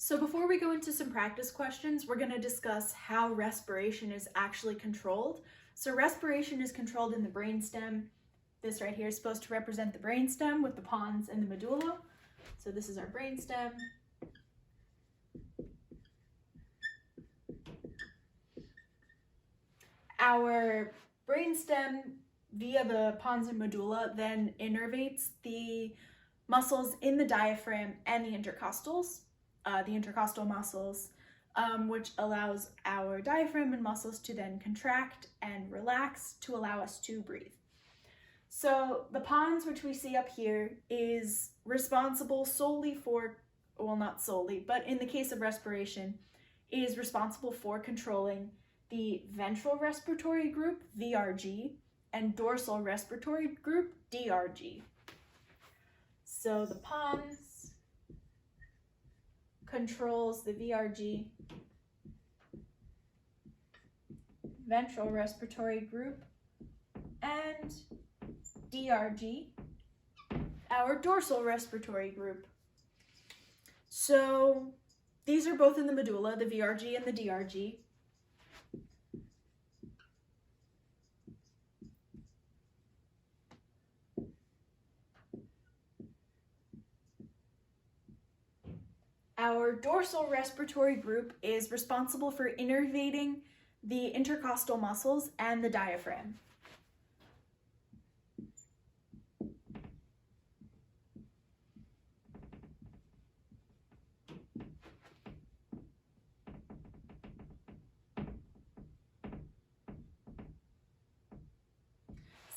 So before we go into some practice questions, we're going to discuss how respiration is actually controlled. So respiration is controlled in the brainstem. This right here is supposed to represent the brainstem with the pons and the medulla. So this is our brainstem. Our brainstem, via the pons and medulla, then innervates the muscles in the diaphragm and the intercostal muscles, which allows our diaphragm and muscles to then contract and relax to allow us to breathe. So the pons, which we see up here, is responsible solely for, well, not solely, but in the case of respiration, is responsible for controlling the ventral respiratory group, VRG, and dorsal respiratory group, DRG. So the pons controls the VRG, ventral respiratory group, and DRG, our dorsal respiratory group. So these are both in the medulla, the VRG and the DRG. Our dorsal respiratory group is responsible for innervating the intercostal muscles and the diaphragm.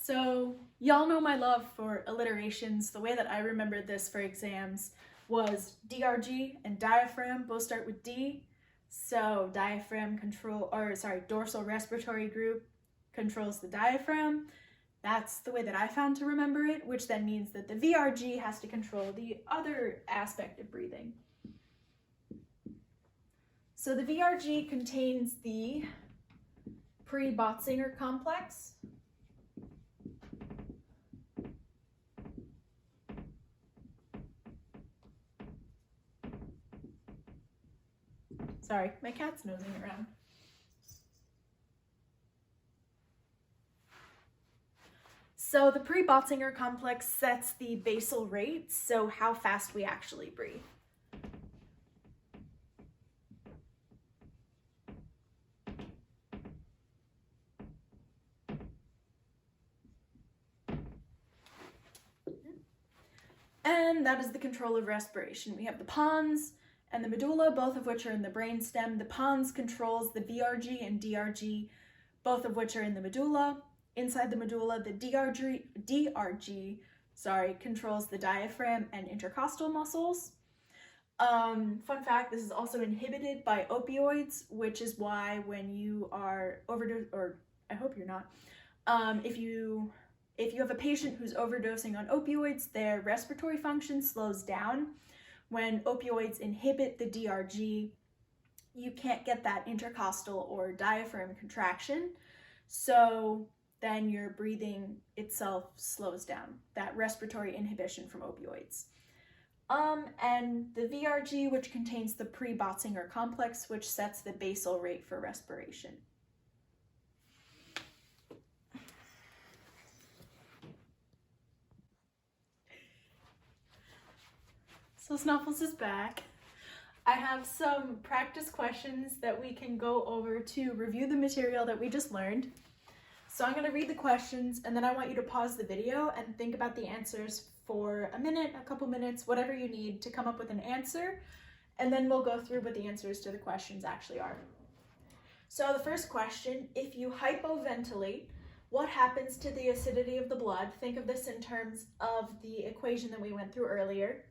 So y'all know my love for alliterations. The way that I remembered this for exams was DRG and diaphragm both start with D. So dorsal respiratory group controls the diaphragm. That's the way that I found to remember it, which then means that the VRG has to control the other aspect of breathing. So the VRG contains the pre-Botzinger complex. Sorry, my cat's nosing around. So the pre-Botzinger complex sets the basal rate, so how fast we actually breathe. And that is the control of respiration. We have the pons and the medulla, both of which are in the brainstem. The pons controls the VRG and DRG, both of which are in the medulla. Inside the medulla, the DRG controls the diaphragm and intercostal muscles. Fun fact, this is also inhibited by opioids, which is why when you are overdosed, or I hope you're not, if you have a patient who's overdosing on opioids, their respiratory function slows down. When opioids inhibit the DRG, you can't get that intercostal or diaphragm contraction. So then your breathing itself slows down, that respiratory inhibition from opioids. And the VRG, which contains the pre-Botzinger complex, which sets the basal rate for respiration. So Snuffles is back. I have some practice questions that we can go over to review the material that we just learned. So I'm going to read the questions, and then I want you to pause the video and think about the answers for a minute, a couple minutes, whatever you need to come up with an answer, and then we'll go through what the answers to the questions actually are. So the first question, if you hypoventilate, what happens to the acidity of the blood? Think of this in terms of the equation that we went through earlier.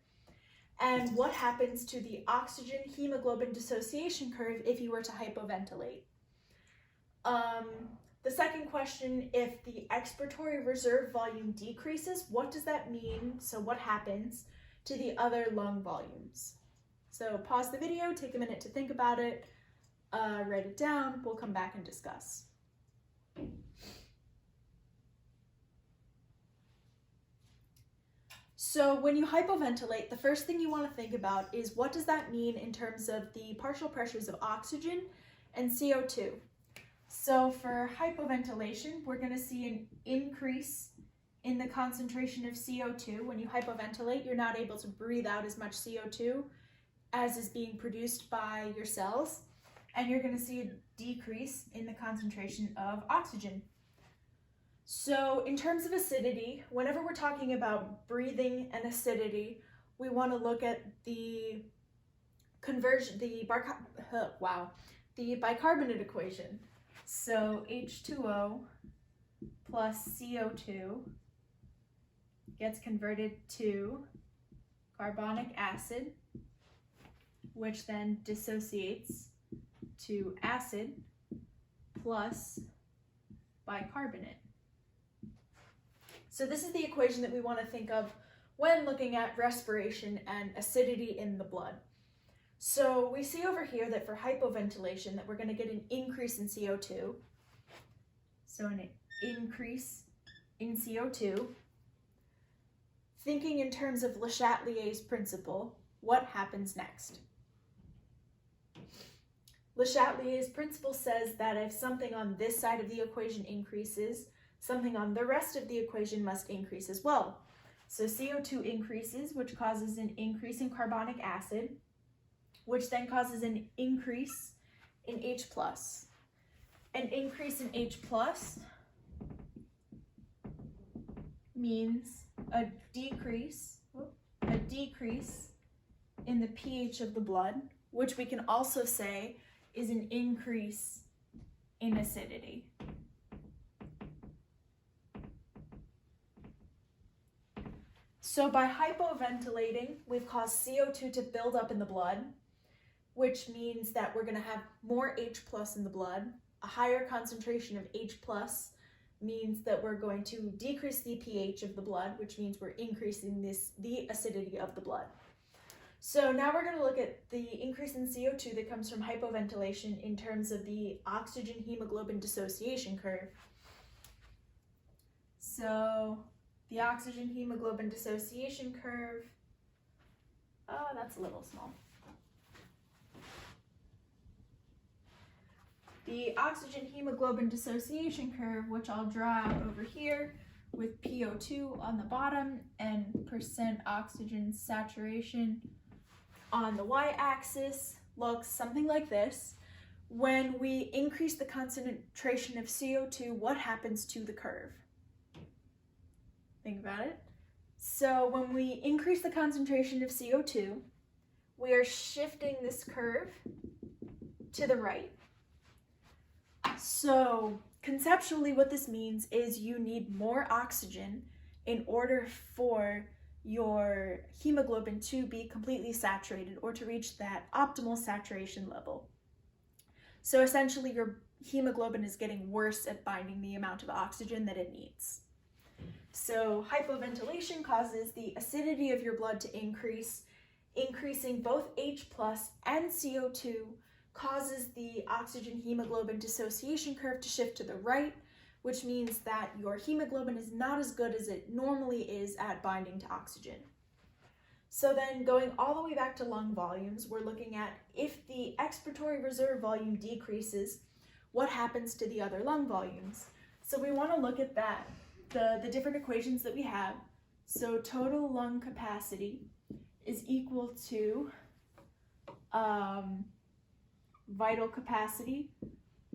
And what happens to the oxygen hemoglobin dissociation curve if you were to hypoventilate? The second question, if the expiratory reserve volume decreases, what does that mean? So what happens to the other lung volumes? So pause the video, take a minute to think about it, write it down, we'll come back and discuss. So when you hypoventilate, the first thing you want to think about is what does that mean in terms of the partial pressures of oxygen and CO2. So for hypoventilation, we're going to see an increase in the concentration of CO2. When you hypoventilate, you're not able to breathe out as much CO2 as is being produced by your cells, and you're going to see a decrease in the concentration of oxygen. So in terms of acidity, whenever we're talking about breathing and acidity, we want to look at the conversion, the bicarbonate equation. So H2O plus CO2 gets converted to carbonic acid, which then dissociates to acid plus bicarbonate. So this is the equation that we want to think of when looking at respiration and acidity in the blood. So we see over here that for hypoventilation that we're going to get an increase in CO2. So an increase in CO2. Thinking in terms of Le Chatelier's principle, what happens next? Le Chatelier's principle says that if something on this side of the equation increases, something on the rest of the equation must increase as well. So CO2 increases, which causes an increase in carbonic acid, which then causes an increase in H+. An increase in H+ means a decrease in the pH of the blood, which we can also say is an increase in acidity. So by hypoventilating, we've caused CO2 to build up in the blood, which means that we're going to have more H+ in the blood. A higher concentration of H+ means that we're going to decrease the pH of the blood, which means we're increasing the acidity of the blood. So now we're going to look at the increase in CO2 that comes from hypoventilation in terms of the oxygen hemoglobin dissociation curve. So the oxygen hemoglobin dissociation curve, that's a little small. The oxygen hemoglobin dissociation curve, which I'll draw out over here with PO2 on the bottom and percent oxygen saturation on the y-axis, looks something like this. When we increase the concentration of CO2, what happens to the curve? Think about it. So when we increase the concentration of CO2, we are shifting this curve to the right. So conceptually what this means is you need more oxygen in order for your hemoglobin to be completely saturated or to reach that optimal saturation level. So essentially your hemoglobin is getting worse at binding the amount of oxygen that it needs. So hypoventilation causes the acidity of your blood to increase, increasing both H+ and CO2 causes the oxygen hemoglobin dissociation curve to shift to the right, which means that your hemoglobin is not as good as it normally is at binding to oxygen. So then going all the way back to lung volumes, we're looking at if the expiratory reserve volume decreases, what happens to the other lung volumes? So we want to look at that, the different equations that we have. So total lung capacity is equal to vital capacity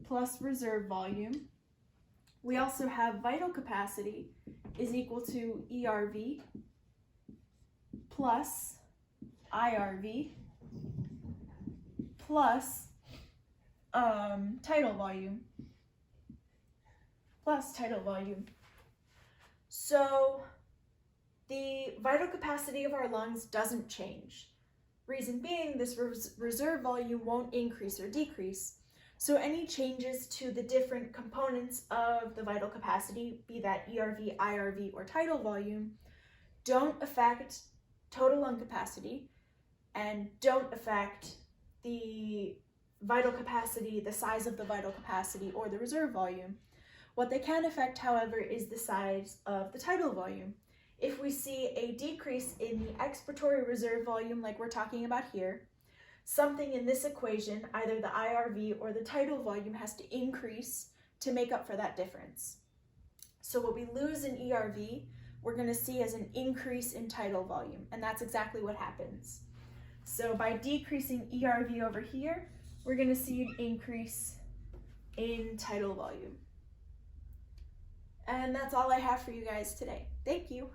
plus reserve volume. We also have vital capacity is equal to ERV plus IRV plus tidal volume So the vital capacity of our lungs doesn't change. Reason being, this reserve volume won't increase or decrease. So any changes to the different components of the vital capacity, be that ERV, IRV, or tidal volume, don't affect total lung capacity and don't affect the vital capacity, the size of the vital capacity, or the reserve volume. What they can affect, however, is the size of the tidal volume. If we see a decrease in the expiratory reserve volume like we're talking about here, something in this equation, either the IRV or the tidal volume, has to increase to make up for that difference. So what we lose in ERV, we're going to see as an increase in tidal volume, and that's exactly what happens. So by decreasing ERV over here, we're going to see an increase in tidal volume. And that's all I have for you guys today. Thank you.